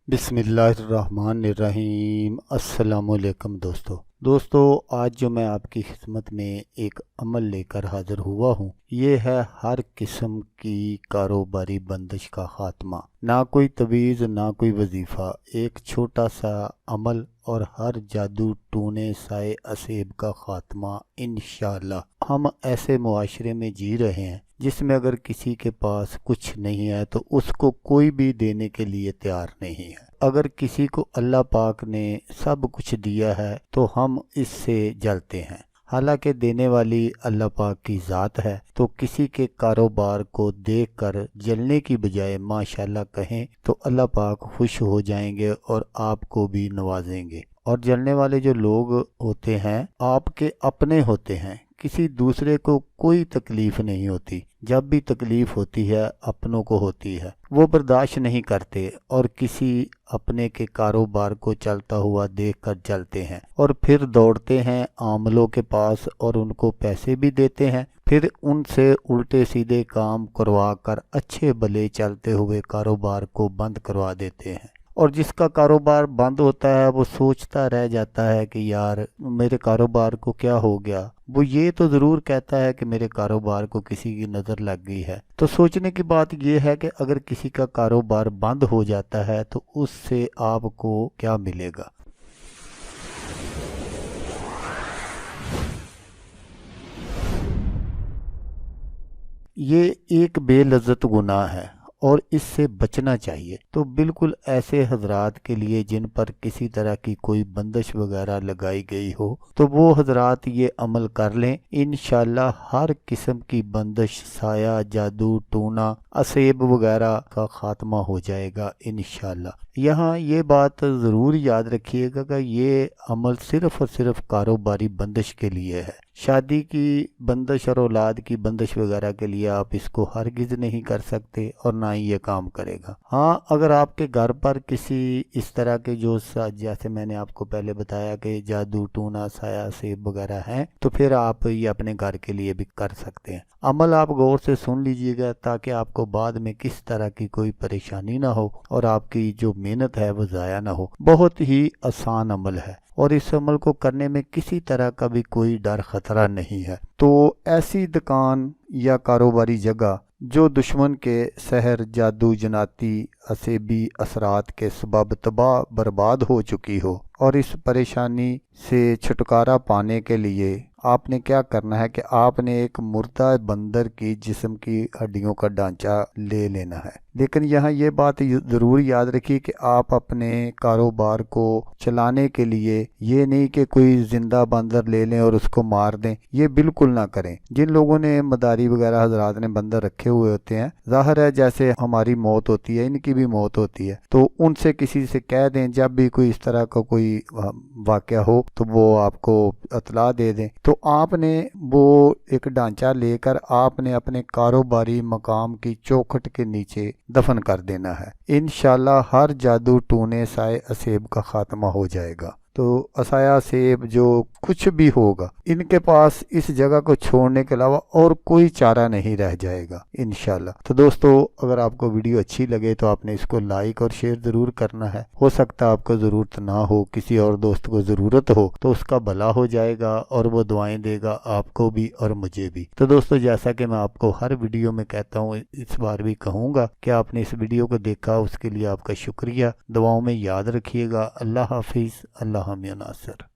बिस्मिल्लाहिर्रहमानिर्रहीम। अस्सलाम वालेकुम दोस्तों, आज जो मैं आपकी खिदमत में एक अमल लेकर हाज़िर हुआ हूँ, ये है हर किस्म की कारोबारी बंदिश का ख़ात्मा। ना कोई तवीज़, ना कोई वजीफ़ा, एक छोटा सा अमल और हर जादू टूने साए असेब का ख़ात्मा इंशाअल्लाह। हम ऐसे मुआशरे में जी रहे हैं जिसमें अगर किसी के पास कुछ नहीं है तो उसको कोई भी देने के लिए तैयार नहीं है। अगर किसी को अल्लाह पाक ने सब कुछ दिया है तो हम इससे जलते हैं, हालांकि देने वाली अल्लाह पाक की ज़ात है। तो किसी के कारोबार को देखकर जलने की बजाय माशाल्लाह कहें तो अल्लाह पाक खुश हो जाएंगे और आपको भी नवाजेंगे। और जलने वाले जो लोग होते हैं आपके अपने होते हैं, किसी दूसरे को कोई तकलीफ नहीं होती। जब भी तकलीफ होती है अपनों को होती है, वो बर्दाश्त नहीं करते और किसी अपने के कारोबार को चलता हुआ देखकर जलते हैं और फिर दौड़ते हैं आमलों के पास और उनको पैसे भी देते हैं, फिर उनसे उल्टे सीधे काम करवा कर अच्छे भले चलते हुए कारोबार को बंद करवा देते हैं। और जिसका कारोबार बंद होता है वो सोचता रह जाता है कि यार मेरे कारोबार को क्या हो गया। वो ये तो ज़रूर कहता है कि मेरे कारोबार को किसी की नज़र लग गई है। तो सोचने की बात ये है कि अगर किसी का कारोबार बंद हो जाता है तो उससे आपको क्या मिलेगा। ये एक बेलज़्ज़त गुनाह है और इससे बचना चाहिए। तो बिल्कुल ऐसे हजरात के लिए जिन पर किसी तरह की कोई बंदिश वगैरह लगाई गई हो तो वो हजरात ये अमल कर लें, इंशाल्लाह हर किस्म की बंदिश, साया, जादू टूना, असेब वगैरह का खात्मा हो जाएगा इंशाल्लाह। यहाँ ये बात ज़रूर याद रखिएगा कि ये अमल सिर्फ़ और सिर्फ कारोबारी बंदिश के लिए है। शादी की बंदिश और औलाद की बंदिश वगैरह के लिए आप इसको हरगिज़ नहीं कर सकते और ना ही ये काम करेगा। हाँ, अगर आपके घर पर किसी इस तरह के जो जैसे मैंने आपको पहले बताया कि जादू टूना साया सेब वगैरह हैं तो फिर आप ये अपने घर के लिए भी कर सकते हैं। अमल आप गौर से सुन लीजिएगा ताकि आपको बाद में किस तरह की कोई परेशानी ना हो और आपकी जो मेहनत है वो ज़ाया ना हो। बहुत ही आसान अमल है और इस अमल को करने में किसी तरह का भी कोई डर खतरा नहीं है। तो ऐसी दुकान या कारोबारी जगह जो दुश्मन के सहर, जादू, जनाती, असेबी असरात के सबब तबाह बर्बाद हो चुकी हो और इस परेशानी से छुटकारा पाने के लिए आपने क्या करना है कि आपने एक मुर्दा बंदर की जिस्म की हड्डियों का ढांचा ले लेना है। लेकिन यहाँ ये बात ज़रूर याद रखिए कि आप अपने कारोबार को चलाने के लिए ये नहीं कि कोई ज़िंदा बंदर ले लें और उसको मार दें, ये बिल्कुल ना करें। जिन लोगों ने मदारी वगैरह हजरात ने बंदर रखे हुए होते हैं, ज़ाहिर है जैसे हमारी मौत होती है इनकी भी मौत होती है, तो उनसे किसी से कह दें जब भी कोई इस तरह का कोई वाक़या हो तो वो आपको इत्तला दे दें। तो आपने वो एक ढांचा लेकर आपने अपने कारोबारी मकाम की चौखट के नीचे दफन कर देना है। इंशाल्लाह हर जादू टूने साए असेब का खात्मा हो जाएगा। तो असाया सेब जो कुछ भी होगा इनके पास इस जगह को छोड़ने के अलावा और कोई चारा नहीं रह जाएगा इंशाल्लाह। तो दोस्तों, अगर आपको वीडियो अच्छी लगे तो आपने इसको लाइक और शेयर ज़रूर करना है। हो सकता है आपको ज़रूरत ना हो, किसी और दोस्त को ज़रूरत हो तो उसका भला हो जाएगा और वो दुआएं देगा आपको भी और मुझे भी। तो दोस्तों, जैसा कि मैं आपको हर वीडियो में कहता हूँ इस बार भी कहूँगा कि आपने इस वीडियो को देखा उसके लिए आपका शुक्रिया। दुआओं में याद रखिएगा। अल्लाह हाफिज़। अल्लाह नासिर।